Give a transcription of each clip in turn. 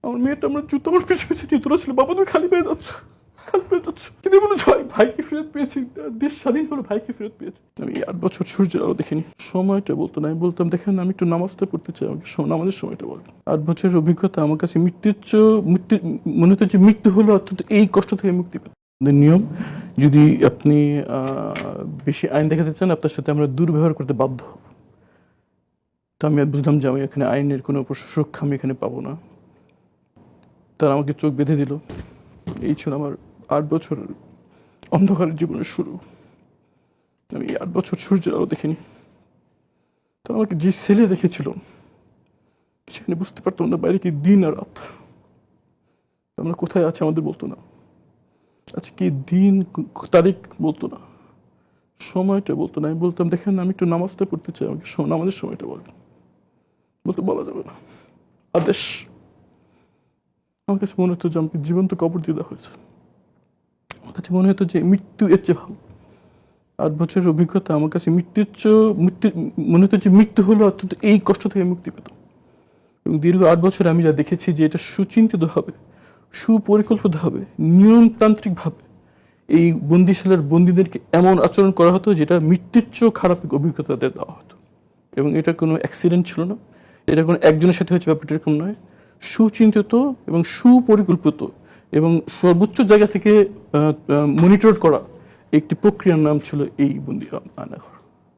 আমার মেয়েটা আমার জুতো আমার পিছু পিছু জুতোরা ছিল, বাবা তুমি খালি পেয়ে যাচ্ছ, খালি পেয়ে যাচ্ছ, কিন্তু বলে ভাইকে ফেরত পেয়েছি, দেশ স্বাধীন হলো, ভাইকে ফেরত পেয়েছি। আমি 8 বছর সূর্যের আলো দেখিনি। সময়টা বলতো না, আমি বলতাম দেখেন আমি একটু নামাজটা পড়তে চাই, আমাকে নামাজের সময়টা বলেন। 8 বছরের অভিজ্ঞতা আমার কাছে মৃত্যুর চেয়ে মনে হতো যে মৃত্যু হলো অত্যন্ত এই কষ্ট থেকে মুক্তি পেত। নিয়ম, যদি আপনি বেশি আইন দেখাতে চান আপনার সাথে আমরা দুর্ব্যবহার করতে বাধ্য হব। তো আমি বুঝলাম যে আমি এখানে আইনের কোনো সুরক্ষা আমি এখানে পাবো না। তারা আমাকে চোখ বেঁধে দিল। এই ছিল আমার 8 বছর অন্ধকারের জীবনের শুরু। আমি 8 বছর সূর্যের আলো দেখিনি। তারা আমাকে যে ছেলে রেখেছিল সেখানে বুঝতে পারতাম না বাইরে কি দিন আর রাত। আমরা কোথায় আছে আমাদের বলতো না, আচ্ছা কি দিন তারিখ বলতো না, সময়টা বলতো না। আমি বলতাম দেখেন আমি একটু নামাজটা পড়তে চাই, আমাকে নামাজের সময়টা বলবেন। বলতে বলা যাবে না, আদেশ। আমার কাছে মনে হতো যে আমাকে জীবন্ত কবর দিয়ে দেওয়া হয়েছে। আমার কাছে মনে হতো যে মৃত্যু এর চেয়ে ভালো। 8 বছরের অভিজ্ঞতা আমার কাছে মৃত্যুর চেয়ে মনে হতো যে মৃত্যু হলো অত্যন্ত এই কষ্ট থেকে মুক্তি পেত। এবং দীর্ঘ 8 বছরে আমি যা দেখেছি যে এটা সুচিন্তিত হবে, সুপরিকল্পিত হবে, নিয়মতান্ত্রিকভাবে এই বন্দিশালার বন্দীদেরকে এমন আচরণ করা হতো যেটা মৃত্যুর চেয়েও খারাপ অভিজ্ঞতা দেওয়া হতো। এবং এটা কোনো অ্যাক্সিডেন্ট ছিল না, এটা কোনো একজনের সাথে হয়েছে ব্যাপারটা এরকম নয়। সুচিন্তিত এবং সুপরিকল্পিত এবং সর্বোচ্চ জায়গা থেকে মনিটর করা একটি প্রক্রিয়ার নাম ছিল এই বন্দি আয়নাঘর।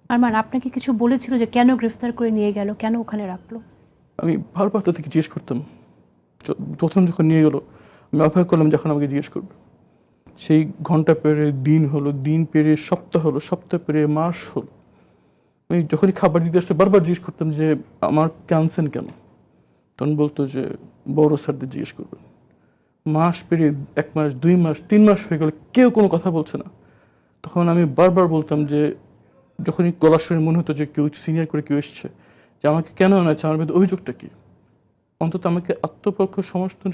আরমান আপনাকে কিছু বলেছিল যে কেন গ্রেফতার করে নিয়ে গেল, কেন ওখানে রাখলো? আমি বারবার তাদেরকে জিজ্ঞেস করতাম। প্রথম যখন নিয়ে গেলো আমি অপেক্ষা করলাম যখন আমাকে জিজ্ঞেস করবে। সেই ঘন্টা পেরে দিন হলো, দিন পেরে সপ্তাহ হলো, সপ্তাহ পেরে মাস হলো। আমি যখনই খাবার দিতে আসতো বারবার জিজ্ঞেস করতাম যে আমার ক্যান্সার কেন। তখন বলতো যে বড় স্যারদের জিজ্ঞেস করবেন। মাস পেরিয়ে 1 মাস, 2 মাস, 3 মাস হয়ে গেল, কেউ কোনো কথা বলছে না। তখন আমি বারবার বলতাম যে যখনই গলার শুনে মনে হতো যে কেউ সিনিয়র করে কেউ এসছে, যে আমাকে কেন আনাচ্ছে, আমার মধ্যে অভিযোগটা কি, অন্তত আমাকে আত্মপক্ষ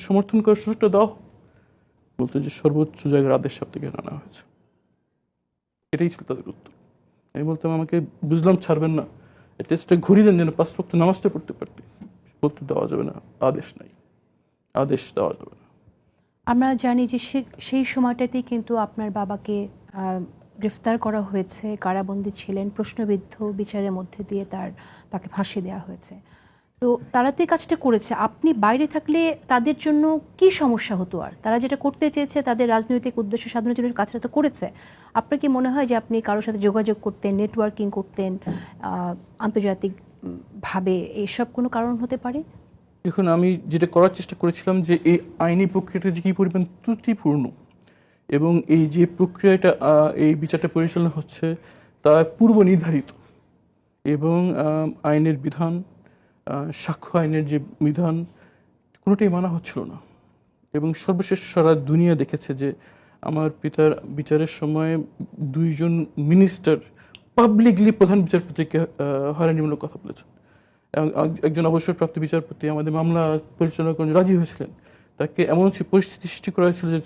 সমর্থন করার সুযোগটা দাও। বলতো যে সর্বোচ্চ জায়গার আদেশ সব থেকে আনা হয়েছে। এটাই ছিল তাদের উত্তর। আমি বলতাম আমাকে বুঝলাম ছাড়বেন না, টেস্টটা ঘুরিয়ে দেন যেন 5 ওয়াক্ত নামাজটা পড়তে পারতি। বলতে দেওয়া যাবে না, আদেশ নাই, আদেশ দেওয়া যাবে না। আমরা জানি যে সেই সময়টাতেই কিন্তু আপনার বাবাকে গ্রেফতার করা হয়েছে, কারাবন্দী ছিলেন, প্রশ্নবিদ্ধ বিচারের মধ্যে দিয়ে তাকে ফাঁসি দেওয়া হয়েছে। তো তারা তো এই কাজটা করেছে, আপনি বাইরে থাকলে তাদের জন্য কি সমস্যা হতো? আর তারা যেটা করতে চেয়েছে তাদের রাজনৈতিক উদ্দেশ্য সাধনের জন্য কাজটা তো করেছে। আপনার কি মনে হয় যে আপনি কারোর সাথে যোগাযোগ করতেন, নেটওয়ার্কিং করতেন আন্তর্জাতিক ভাবে, এইসব কোনো কারণ হতে পারে? এখন আমি যেটা করার চেষ্টা করেছিলাম যে এই আইনি প্রক্রিয়াটা যে কী পরিমাণ ত্রুটিপূর্ণ এবং এই যে প্রক্রিয়াটা এই বিচারটা পরিচালনা হচ্ছে তা পূর্ব নির্ধারিত এবং আইনের বিধান, সাক্ষ্য আইনের যে বিধান কোনোটাই মানা হচ্ছিল না। এবং সর্বশেষ সারা দুনিয়া দেখেছে যে আমার পিতার বিচারের সময় 2 জন মিনিস্টার পাবলিকলি প্রধান বিচারপতিকে হয়রানিমূলক কথা বলেছেন। একজন অবসরপ্রাপ্ত বিচারপতি আমাদের মামলা পরিচালনা করে রাজি হয়েছিলেন, তাকে এমন পরিস্থিতি সৃষ্টি করা হয়েছিল যে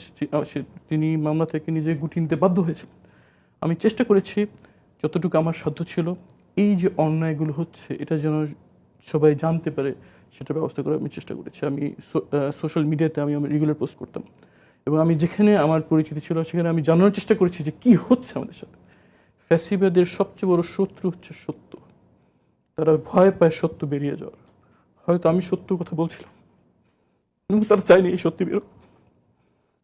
তিনি মামলা থেকে নিজে গুটিয়ে নিতে বাধ্য হয়েছিলেন। আমি চেষ্টা করেছি যতটুকু আমার সাধ্য ছিল এই যে অন্যায়গুলো হচ্ছে এটা যেন সবাই জানতে পারে সেটা ব্যবস্থা করার আমি চেষ্টা করেছি। আমি সোশ্যাল মিডিয়াতে আমি রেগুলার পোস্ট করতাম এবং আমি যেখানে আমার পরিচিতি ছিল সেখানে আমি জানানোর চেষ্টা করেছি যে কি হচ্ছে আমাদের সাথে। ফ্যাসিবাদের সবচেয়ে বড় শত্রু হচ্ছে সত্য। তারা ভয় পায় সত্য বেরিয়ে যাওয়ার। হয়তো আমি সত্য কথা বলছিলাম কিন্তু তারা চায়নি এই সত্যি বেরো।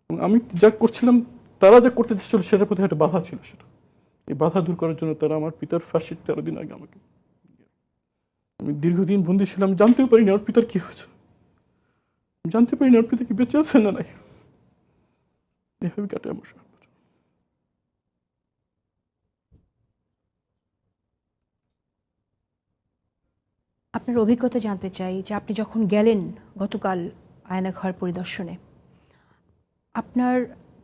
এবং আমি যা করছিলাম তারা যা করতে চেয়েছিল সেটার প্রতি একটা বাধা ছিল। সেটা এই বাধা দূর করার জন্য তারা আমার পিতার ফাঁসির 13 দিন আগে আমাকে, আমি দীর্ঘদিন বন্দী ছিলাম, জানতেও পারিনি আমার পিতার কি হয়েছে, জানতে পারিনি আমার পিতা কি বেঁচে আছে না নাই। এভাবে কাটে আমার। আপনার অভিজ্ঞতা জানতে চাই যে আপনি যখন গেলেন গতকাল আয়নাঘর পরিদর্শনে, আপনার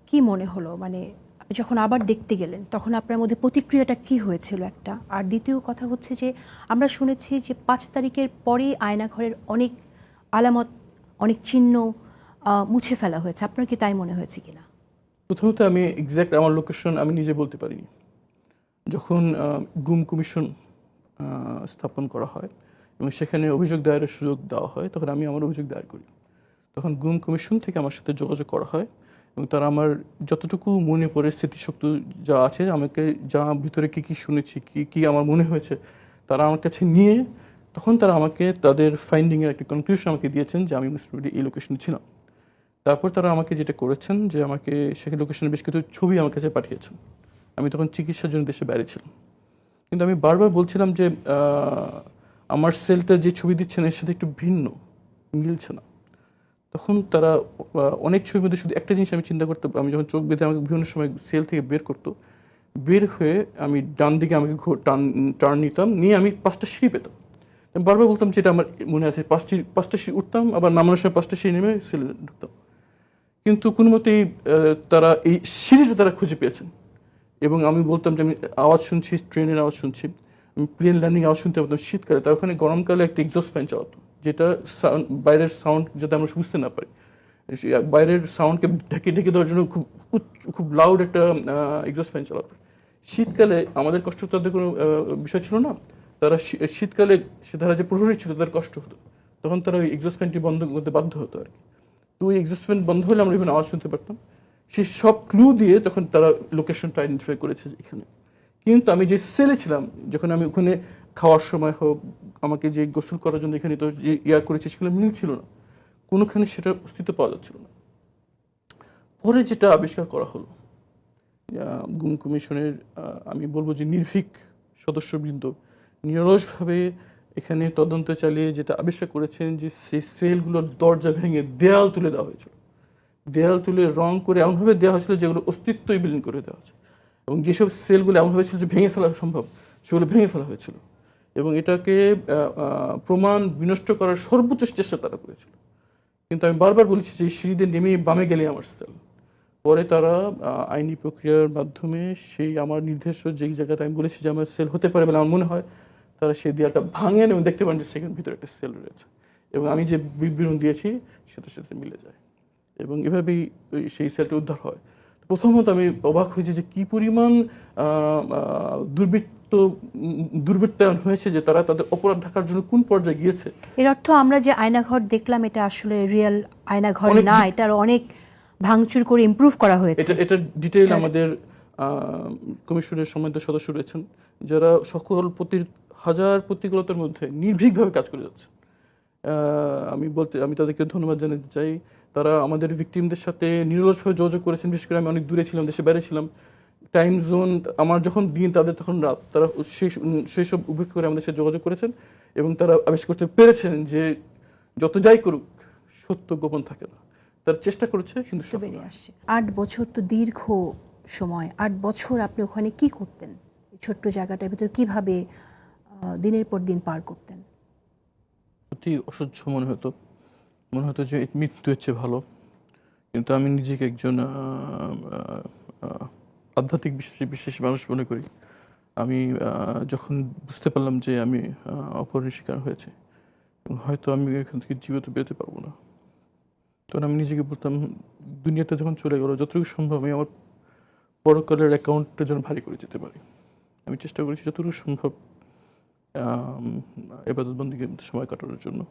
কি মনে হলো? মানে আপনি যখন আবার দেখতে গেলেন তখন আপনার মধ্যে প্রতিক্রিয়াটা কি হয়েছিল একটা? আর দ্বিতীয় কথা হচ্ছে যে আমরা শুনেছি যে 5 তারিখের পরেই আয়নাঘরের অনেক আলামত, অনেক চিহ্ন মুছে ফেলা হয়েছে। আপনার কি তাই মনে হয়েছে কিনা? প্রথমত আমি এক্স্যাক্ট আমার লোকেশন আমি নিজে বলতে পারিনি। যখন গুম কমিশন স্থাপন করা হয় এবং সেখানে অভিযোগ দায়েরের সুযোগ দেওয়া হয় তখন আমি আমার অভিযোগ দায়ের করি। তখন গুম কমিশন থেকে আমার সাথে যোগাযোগ করা হয় এবং তারা আমার যতটুকু মনে পড়ে স্মৃতিশক্তি যা আছে, আমাকে যা ভিতরে কী কী শুনেছি, কী কী আমার মনে হয়েছে, তারা আমার কাছে নিয়ে তখন তারা আমাকে তাদের ফাইন্ডিংয়ের একটা কনক্লুশন আমাকে দিয়েছেন যে আমি মোস্ট প্রবাবলি এই লোকেশনে ছিলাম। তারপর তারা আমাকে যেটা করেছেন যে আমাকে সেখানে লোকেশনে বেশ কিছু ছবি আমার কাছে পাঠিয়েছেন। আমি তখন চিকিৎসার জন্য দেশে বাইরে ছিলাম, কিন্তু আমি বারবার বলছিলাম যে আমার সেলটা যে ছবি দিচ্ছেন এর সাথে একটু ভিন্ন, মিলছে না। তখন তারা অনেক ছবির মধ্যে শুধু একটা জিনিস আমি চিন্তা করতে, আমি যখন চোখ বেঁধে আমাকে বিভিন্ন সময় সেল থেকে বের করতো, বের হয়ে আমি ডান দিকে আমাকে টার্ন নিতাম, নিয়ে আমি 5টা সিঁড়ি পেতাম। আমি বারবার বলতাম যেটা আমার মনে আছে, 5টা সিঁড়ি উঠতাম, আবার নামানোর সময় 5টা সিঁড়ি নেমে সেলে ঢুকতাম। কিন্তু কোনো মতেই তারা এই সিঁড়িটা তারা খুঁজে পেয়েছেন এবং আমি বলতাম যে আমি আওয়াজ শুনছি, ট্রেনের আওয়াজ শুনছি, আমি প্লেন ল্যান্ডিং আওয়াজ শুনতে পারতাম শীতকালে। তার ওখানে গরমকালে একটা এক্সস্ট ফ্যান চালাতো, যেটা বাইরের সাউন্ড যাতে আমরা বুঝতে না পারি, বাইরের সাউন্ডকে ঢেকে ঢেকে দেওয়ার জন্য খুব লাউড একটা এক্সস্ট ফ্যান চালাতো। শীতকালে আমাদের কষ্ট তাদের কোনো বিষয় ছিল না, তারা শীতকালে তারা যে প্রহরী ছিল তাদের কষ্ট হতো, তখন তারা ওই এক্সস্ট ফ্যানটি বন্ধ করতে বাধ্য হতো আর কি। তো ওই এক্সস্ট ফ্যান বন্ধ হলে আমরা বিভিন্ন আওয়াজ শুনতে পারতাম। সেই সব ক্লু দিয়ে তখন তারা লোকেশনটা আইডেন্টিফাই করেছে যে এখানে। কিন্তু আমি যে সেলে ছিলাম, যখন আমি ওখানে খাওয়ার সময় হোক, আমাকে যে গোসল করার জন্য এখানে তো যে করেছে, সেগুলো মিল ছিল না, কোনোখানে সেটার অস্তিত্ব পাওয়া যাচ্ছিল না। পরে যেটা আবিষ্কার করা হলো, গুম কমিশনের আমি বলবো যে নির্ভীক সদস্যবৃন্দ নিরলসভাবে এখানে তদন্ত চালিয়ে যেটা আবিষ্কার করেছেন যে সেই সেলগুলোর দরজা ভেঙে দেয়াল তুলে দেওয়া হয়েছিল, দেয়াল তুলে রং করে এমনভাবে দেওয়া হয়েছিল যেগুলো অস্তিত্বই বিলীন করে দেওয়া হয়েছে, এবং যেসব সেলগুলো এমনভাবে ছিল যে ভেঙে ফেলা সম্ভব সেগুলো ভেঙে ফেলা হয়েছিল, এবং এটাকে প্রমাণ বিনষ্ট করার সর্বোচ্চ চেষ্টা তারা করেছিল। কিন্তু আমি বারবার বলেছি যে সিঁড়িতে নেমে বামে গেলে আমার সেল। পরে তারা আইনি প্রক্রিয়ার মাধ্যমে সেই আমার নির্দেশ যেই জায়গাটা আমি বলেছি যে আমার সেল হতে পারে বলে আমার মনে হয়, তারা সেই দেয়ালটা ভাঙেন এবং দেখতে পান যে সেখানে ভিতরে একটা সেল রয়েছে, এবং আমি যে বিবরণ দিয়েছি সেটার সাথে মিলে যায়, এবং এভাবেই সেই সেলটা উদ্ধার হয়। প্রথমত আমি অবাক হয়েছি যে কী পরিমাণ দুর্বৃত্তায়ন হয়েছে, যে তারা তাদের অপরাধ ঢাকার জন্য কোন পর্যায়ে গিয়েছে। এর অর্থ আমরা যে আয়নাঘর দেখলাম এটা আসলে রিয়েল আয়নাঘর না, এটার অনেক ভাঙচুর করে ইমপ্রুভ করা হয়েছে। এটা ডিটেইল আমাদের কমিশনের সম্মানিত সদস্য রয়েছেন, যারা সকল হাজার প্রতিকূলতার মধ্যে নির্ভীকভাবে কাজ করে যাচ্ছে। আমি তাদেরকে ধন্যবাদ জানাতে চাই। তারা আমাদের ভিকটিমদের সাথে নিরলসভাবে যোগাযোগ করেছেন। বিশেষ করে আমি অনেক দূরে ছিলাম, দেশে বাইরে ছিলাম, টাইম জোন আমার যখন দিন তাদের তখন রাত, তারা সেই সব উপেক্ষা করে আমাদের সাথে যোগাযোগ করেছেন, এবং তারা আবিষ্কার করতে পেরেছেন যে যত যাই করুক সত্য গোপন থাকে না। তারা চেষ্টা করেছে কিন্তু বেরিয়ে আসছে। 8 বছর তো দীর্ঘ সময়। 8 বছর আপনি ওখানে কি করতেন? এই ছোট্ট জায়গাটার ভিতর কিভাবে দিনের পর দিন পার করতেন? সত্যি অসহ্য মনে হতো যে মৃত্যু হচ্ছে ভালো। কিন্তু আমি নিজেকে একজন আধ্যাত্মিক বিশ্বাসী মানুষ মনে করি। আমি যখন বুঝতে পারলাম যে আমি অপহরণের শিকার হয়েছে, হয়তো আমি এখান থেকে জীবিত বেরোতে পারবো না, তখন আমি নিজেকে বলতাম দুনিয়াটা যখন চলে গেল, যতটুকু সম্ভব আমি আমার পরকালের অ্যাকাউন্টটা যেন ভারী করে যেতে পারি। আমি চেষ্টা করেছি যতটুকু সম্ভব ইবাদতবন্দিকে সময় কাটানোর জন্য।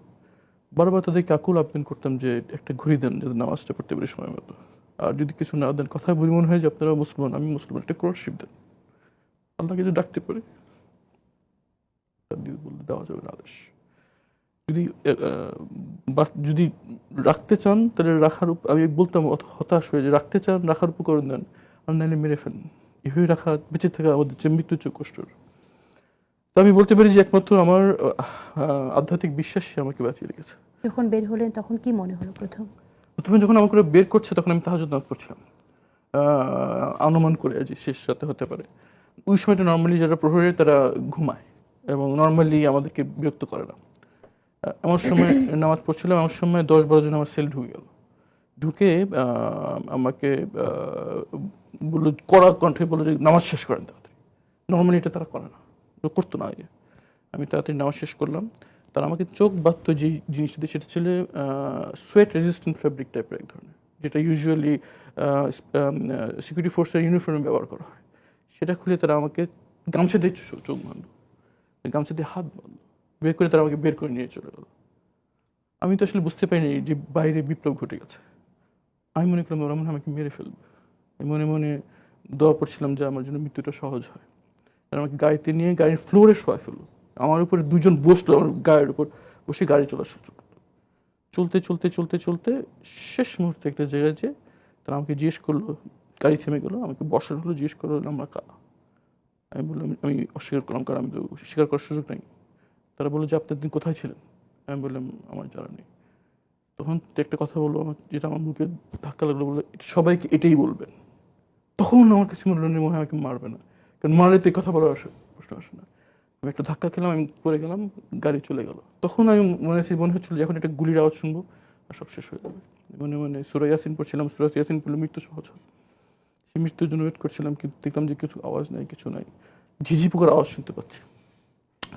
বারবার তাদেরকে আকুল আবেদন করতাম যে একটা ঘুরি দেন যাতে নামাজটা পড়তে পারি সময় মতো, আর যদি কিছু না দেন, কথা বলি মনে হয় যে আপনারা মুসলমান, আমি মুসলমান, একটা ক্রসশিপ দেন, আল্লাহকে যদি ডাকতে পারি। বললে দেওয়া যাবে না আদেশ। যদি রাখতে চান তাহলে রাখার, আমি বলতাম হতাশ হয়ে যে রাখতে চান রাখার উপকরণ দেন, আর নাহলে মেরে ফেলেন। এভাবে রাখা বেঁচে থাকা আমাদের যে মৃত্যুর চেয়ে কষ্টর। তো আমি বলতে পারি যে একমাত্র আমার আধ্যাত্মিক বিশ্বাসই আমাকে বাঁচিয়ে রেখেছে। যখন বের হলেন তখন কি মনে হলো? প্রথমে যখন আমাকে বের করছে তখন আমি তাহাজ্জুদ নামাজ পড়ছিলাম, অনুমান করে যে শেষ রাতে হতে পারে। ওই সময়টা নর্মালি যারা প্রহরী তারা ঘুমায় এবং নর্মালি আমাদেরকে বিরক্ত করে না। এমন সময় নামাজ পড়ছিলাম, এমন সময় 10-12 জন আমার সেল ঢুকে আমাকে বললো, কড়া কণ্ঠে বললো যে নামাজ শেষ করেন তাড়াতাড়ি। নর্মালি এটা তারা করে না, করতো না আগে। আমি তাড়াতাড়ি নামাজ শেষ করলাম। তারা আমাকে চোখ বাঁধতো যে জিনিসটা দিয়ে, সেটা ছিল সোয়েট রেজিস্ট্যান্ট ফ্যাব্রিক টাইপের এক ধরনের, যেটা ইউজুয়ালি সিকিউরিটি ফোর্সের ইউনিফর্মে ব্যবহার করা হয়। সেটা খুলে তারা আমাকে গামছা দিয়ে চোখ বাঁধলো, গামছা দিয়ে হাত বাঁধলো, বের করে তারা আমাকে বের করে নিয়ে চলে গেলো। আমি তো আসলে বুঝতে পারিনি যে বাইরে বিপ্লব ঘটে গেছে। আমি মনে করলাম ওরা মনে হয় আমাকে মেরে ফেলবে। আমি মনে মনে দোয়া পড়ছিলাম যে আমার জন্য মৃত্যুটা সহজ হয়। আর আমাকে গাড়িতে নিয়ে গাড়ির ফ্লোরে শোয়া ফেললো। আমার উপরে দুজন বসলো, আমার গায়ের উপর বসে গাড়ি চলা শুরু করলো। চলতে চলতে চলতে চলতে শেষ মুহূর্তে একটা জায়গায় যে তারা আমাকে জিজ্ঞেস করলো, গাড়ি থেমে গেলো, আমাকে বসানো হলো, জিজ্ঞেস করলো আমরা কারা। আমি বললাম, আমি অস্বীকার করলাম, কারণ আমি তো স্বীকার করার সুযোগ নেই। তারা বললো যে আপনার দিন কোথায় ছিলেন। আমি বললাম আমার জানা নেই। তখন একটা কথা বললো আমার, যেটা আমার মুখে ধাক্কা লাগলো, বললো সবাইকে এটাই বলবেন। তখন আমার কাছে মনে হলো মনে হয় আমাকে মারবে না, কারণ মারলে তো এই কথা বলার প্রশ্ন আসে না। আমি একটা ধাক্কা খেলাম, আমি পড়ে গেলাম, গাড়ি চলে গেল। তখন আমি মনে হচ্ছিল যে এখন একটা গুলির আওয়াজ শুনবো আর সব শেষ হয়ে যাবে। মনে সূরা ইয়াসিন পড়ছিলাম, সূরা ইয়াসিন পড়লে মৃত্যু সহজ হয়। সেই মৃত্যুর জন্য ওয়েট করছিলাম, কিন্তু দেখলাম যে কিছু আওয়াজ নাই, কিছু নাই, ঝিঝি পোকার আওয়াজ শুনতে পাচ্ছি।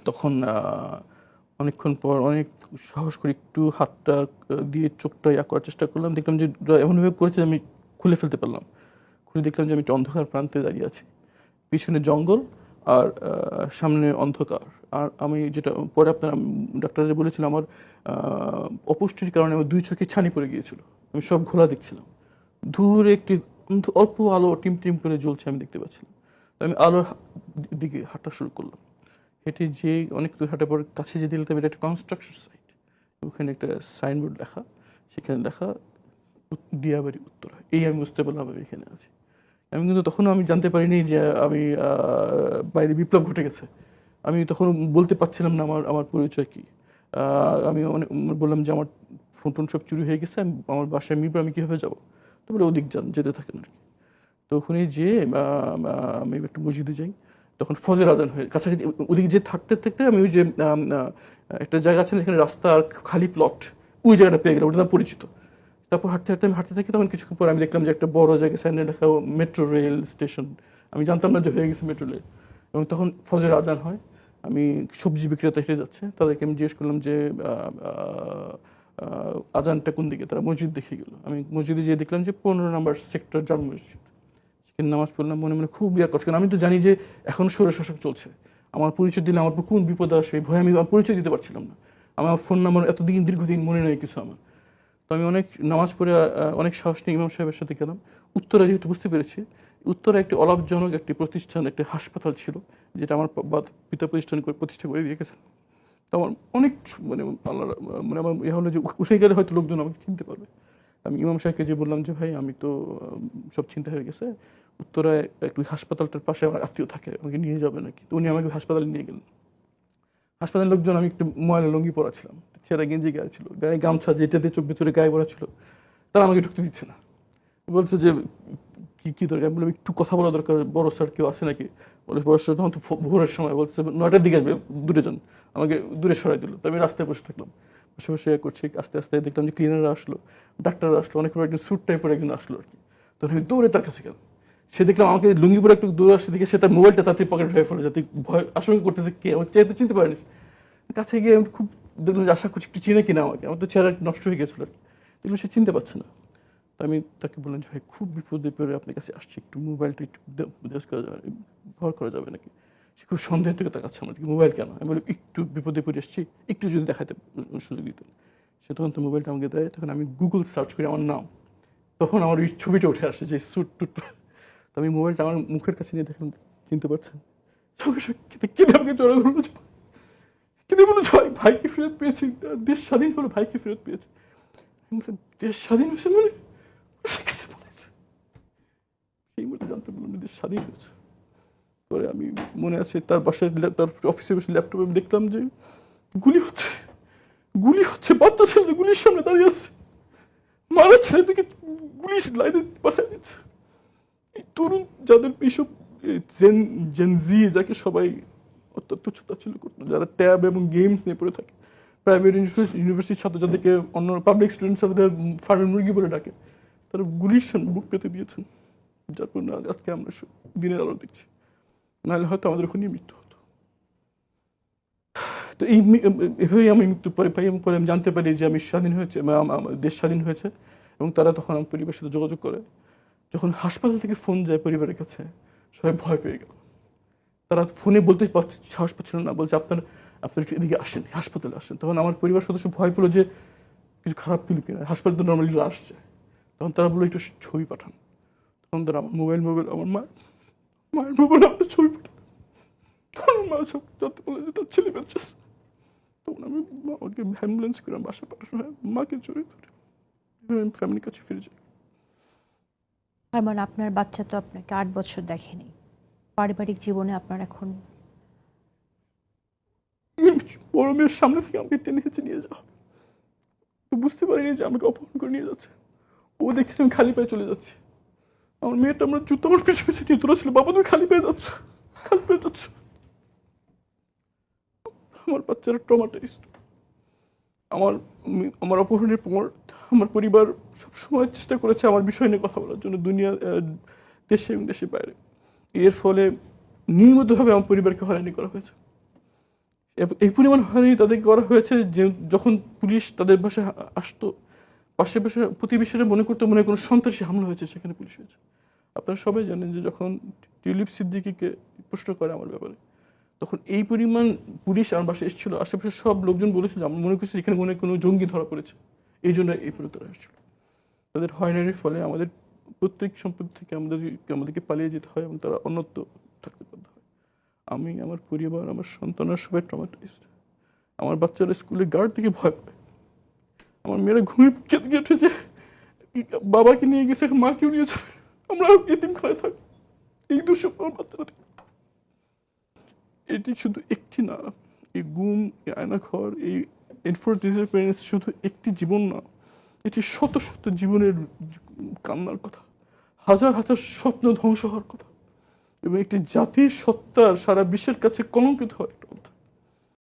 তখন অনেকক্ষণ পর অনেক সাহস করে একটু হাতটা দিয়ে চোখটা করার চেষ্টা করলাম। দেখলাম যে এমনভাবে করেছে আমি খুলে ফেলতে পারলাম। খুলে দেখলাম যে আমি একটা অন্ধকার প্রান্তে দাঁড়িয়ে আছি, পিছনে জঙ্গল আর সামনে অন্ধকার। আর আমি যেটা পরে আপনার ডাক্তাররা বলেছিলাম, আমার অপুষ্টির কারণে আমার 2 চোখে ছানি পড়ে গিয়েছিল, আমি সব ঘোলা দেখছিলাম। দূরে একটি অল্প আলো টিম টিম করে জ্বলছে, আমি দেখতে পাচ্ছিলাম। আমি আলোর দিকে হাঁটা শুরু করলাম। হেঁটে যে অনেক দূর হাঁটার পর কাছে যে দেখলাম এটা একটা কনস্ট্রাকশন সাইট। ওখানে একটা সাইনবোর্ড লেখা, সেখানে লেখা দিয়াবাড়ি উত্তরা। এই আমি বুঝতে পারলাম আমি এখানে আছি। আমি কিন্তু তখনও আমি জানতে পারিনি যে আমি বাইরে বিপ্লব ঘটে গেছে। আমি তখন বলতে পারছিলাম না আমার পরিচয় কী। আমি অনেক বললাম যে আমার ফোন টোন সব চুরি হয়ে গেছে, আমার বাসায় মিরপুর, আমি কীভাবে যাবো। তো বলে ওদিক যেতে থাকেন আর কি। তো ওখানে যেয়ে আমি একটা মসজিদে যাই। তখন ফজর আজান হয়ে কাছাকাছি, ওদিকে যে থাকতে থাকতে আমি ওই যে একটা জায়গা আছে না, এখানে রাস্তা আর খালি প্লট, ওই জায়গাটা পেয়ে গেলাম, ওটা না পরিচিত। তারপর হাঁটতে হাঁটতে আমি হাঁটতে থাকি। তখন কিছুক্ষণ পর আমি দেখলাম যে একটা বড় জায়গায় সাইনে লেখা মেট্রো রেল স্টেশন। আমি জানতাম না যে হয়ে গেছে মেট্রো রেল। এবং তখন ফজর আজান হয়। আমি সবজি বিক্রেতা হেঁটে যাচ্ছে, তাদেরকে আমি জিজ্ঞেস করলাম যে আজানটা কোন দিকে। তারা মসজিদ দেখে গেল। আমি মসজিদে যেয়ে দেখলাম যে 15 নম্বর সেক্টর জামে মসজিদ। সেখানে নামাজ পড়লাম, মনে মনে খুব বিরাট কষ্ট। কারণ আমি তো জানি যে এখন স্বৈরশাসক চলছে, আমার পরিচয় দিলে আমার কোন বিপদ আসবে, ভয়ে আমি আমার পরিচয় দিতে পারছিলাম না। আমার ফোন নাম্বার দীর্ঘদিন মনে নেই কিছু আমার। তো আমি অনেক নামাজ পড়ে অনেক সাহস নিয়ে ইমাম সাহেবের সাথে গেলাম। উত্তরা যেহেতু বুঝতে পেরেছি, উত্তরা একটি অলাভজনক একটি প্রতিষ্ঠান, একটি হাসপাতাল ছিল, যেটা আমার পিতা প্রতিষ্ঠা করে রেখেছেন। তো আমার অনেক আল্লাহ আমার হলো যে উঠে গেলে হয়তো লোকজন আমাকে চিনতে পারবে। আমি ইমাম সাহেবকে যে বললাম যে ভাই আমি তো সব চিন্তা হয়ে গেছে, উত্তরায় একটু হাসপাতালটার পাশে আমার আত্মীয় থাকে, আমাকে নিয়ে যাবে নাকি। তো উনি আমাকে হাসপাতালে নিয়ে গেলেন। হাসপাতালের লোকজন, আমি একটু ময়লা লুঙ্গি পরা ছিলাম, ছেঁড়া গেঞ্জি গায়ে ছিল, গায়ে গামছা যেটাতে চোখ ভিতরে গায়ে পড়া ছিল, তারা আমাকে ঢুকতে দিচ্ছে না। বলছে যে কী দরকার। আমি বললাম একটু কথা বলা দরকার, বড় স্যার কেউ আছে নাকি। বলে বড় স্যার তখন তো ভোরের সময়, বলছে 9টার দিকে আসবে, দূরে যান। আমাকে দূরে সরাই দিল। তো আমি রাস্তায় বসে থাকলাম, বসে বসে করছি। আস্তে আস্তে দেখলাম যে ক্লিনাররা আসলো, ডাক্তাররা আসলো, অনেক একজন স্যুট টাইপের একজন আসলো আর কি। তখন আমি দৌড়ে তার কাছে গেলাম। সে দেখলাম আমাকে লুঙ্গি পরে একটু দূরে আসছে, দেখে সে তার মোবাইলটা তাড়াতাড়ি পকেট ভেবে ফেলে, যাতে ভয় আশঙ্কা করতেছে কে, আমার চেহারা চিনতে পারেনি। কাছে গিয়ে আমি খুব দেখলাম যে আশা করছি একটু চিনে কিনা আমাকে, আমার তো চেহারা নষ্ট হয়ে গেছিলো আর কি। দেখলাম সে চিনতে পারছে না। তো আমি তাকে বললাম যে ভাই খুব বিপদে পড়ে আপনার কাছে আসছি, একটু মোবাইলটা একটু ব্যবহার করা যাবে নাকি। সে খুব সন্দেহের থেকে তাকাচ্ছে আমার দিকে, মোবাইল কেন। আমি বলি একটু বিপদে পড়ে এসেছি, একটু যদি দেখাতে সুযোগ দিতেন। সে তখন তো মোবাইলটা আমাকে দেয়। তখন আমি গুগল সার্চ করি আমার নাম, তখন আমার ওই ছবিটা উঠে আসে যে স্যুট টুট। তো আমি মোবাইলটা আমার মুখের কাছে নিয়ে দেখলাম, চিনতে পারছেন। সঙ্গে সঙ্গে কেঁদে আমাকে জড়া ধরলো, কেঁদে বললো ভাই, ভাইকে ফেরত পেয়েছি, দেশ স্বাধীন হলো, ভাইকে ফেরত পেয়েছি। দেশ স্বাধীন হয়েছে মানে সেই মুহূর্তে জানতে পারলাম দেশ স্বাধীন হয়েছে। পরে আমি মনে আছে তার বাসায়, তার অফিসে বসে ল্যাপটপে আমি দেখলাম যে গুলি হচ্ছে, গুলি হচ্ছে, বাচ্চা ছেলে গুলির সামনে দাঁড়িয়ে আছে, মারা ছেলেদেরকে গুলি লাইনে পাঠিয়ে দিচ্ছে। এই তরুণ যাদের এইসব জেনজি, যাকে সবাই অত্যন্ত ছোটাছুলি করতো, যারা ট্যাব এবং গেমস নিয়ে পড়ে থাকে, প্রাইভেট ইউনিভার্সিটির ছাত্র, যাদেরকে অন্য পাবলিক স্টুডেন্ট সাথে ফার্মের মুরগি বলে ডাকে, তারা গুলির সামনে বুক পেতে দিয়েছেন, যার পর আজকে আমরা দিনের আলো দেখছি। নাহলে হয়তো আমাদের ওখানেই মৃত্যু হতো। তো এভাবেই আমি মৃত্যু পরে পাই, এবং পরে আমি জানতে পারি যে আমি স্বাধীন হয়েছে, দেশ স্বাধীন হয়েছে। এবং তারা তখন আমার পরিবারের সাথে যোগাযোগ করে। যখন হাসপাতাল থেকে ফোন যায় পরিবারের কাছে, সবাই ভয় পেয়ে গেল। তারা ফোনে বলতে সাহস পাচ্ছিল না, বলছে আপনার এদিকে আসেন, হাসপাতালে আসেন। তখন আমার পরিবার সদস্য ভয় পেলো যে কিছু খারাপ ফিলিপিন হাসপাতাল নর্মালি আসছে, তখন তারা বলে একটু ছবি পাঠান। তখন তারা আমার মোবাইল আমার মায়ের মোবাইল আপনার ছবি পাঠান। তখন মা সব যাতে বলে যে তার ছেলে বেঁচে। তখন আমি আমাকে অ্যাম্বুলেন্স করে বাসায় পাঠানো হয়, মাকে জড়িয়ে ধরে আমি ফ্যামিলির কাছে ফিরে যাই। তার মানে আপনার বাচ্চা তো আপনাকে 8 বছর দেখেনি, পারিবারিক জীবনে আপনার এখন বড় মেয়ের সামনে থেকে আমাকে টেনে হেঁচে নিয়ে যাওয়া, তো বুঝতে পারিনি যে আমাকে অপহরণ করে নিয়ে যাচ্ছে। ও দেখছে আমি খালি পায়ে চলে যাচ্ছি, আমার মেয়েটা আমার জুতো আমার পিছু পিছু নিয়ে দৌড়াচ্ছিল, বাবা তুমি খালি পেয়ে যাচ্ছ, খালি পেয়ে যাচ্ছ। আমার বাচ্চারা ট্রমাটাইজড। আমার অপহরণের পর আমার পরিবার সবসময় চেষ্টা করেছে আমার বিষয় নিয়ে কথা বলার জন্য, দুনিয়া দেশে এবং দেশের বাইরে। এর ফলে নিয়মিতভাবে আমার পরিবারকে হয়রানি করা হয়েছে। এই পরিমাণ হয়রানি তাদেরকে করা হয়েছে যে যখন পুলিশ তাদের বাসায় আসতো, পাশে প্রতিবেশীরা মনে করতো মনে হয় কোনো সন্ত্রাসী হামলা হয়েছে, সেখানে পুলিশ হয়েছে। আপনারা সবাই জানেন যে যখন টিউলিপ সিদ্দিকীকে প্রশ্ন করে আমার ব্যাপারে, তখন এই পরিমাণ পুলিশ আমার বাসায় এসেছিল, আশেপাশে সব লোকজন বলেছে যে আমরা মনে করছি এখানে মনে হয় কোনো জঙ্গি ধরা পড়েছে, এই জন্য এই পরিবার আসছিল। তাদের হয়রানির ফলে আমাদের প্রত্যেক সম্পত্তি থেকে আমাদেরকে পালিয়ে যেতে হয় এবং তারা অন্যত্র থাকতে বাধ্য হয়। আমি, আমার পরিবার, আমার সন্তানরা সবাই ট্রমাটাইজড। আমার বাচ্চারা স্কুলে গার্ড থেকে ভয় পায়। আমার মেয়েরা ঘুমিয়ে কেঁদে উঠে যে বাবাকে নিয়ে গেছে, মাকেও নিয়ে যাবে, আমরা এতিমখানায় থাকি। এই দুঃস্বপ্ন আমার বাচ্চারা থাকে। এটি শুধু একটি না, এই গুম, এই আয়নাঘর, এই এনফোর্স ডিসঅ্যাপিয়ারেন্স শুধু একটি জীবন না, এটি শত শত জীবনের কান্নার কথা, হাজার হাজার স্বপ্ন ধ্বংস হওয়ার কথা, এবং একটি জাতির সত্তার সারা বিশ্বের কাছে কলঙ্কিত হওয়ার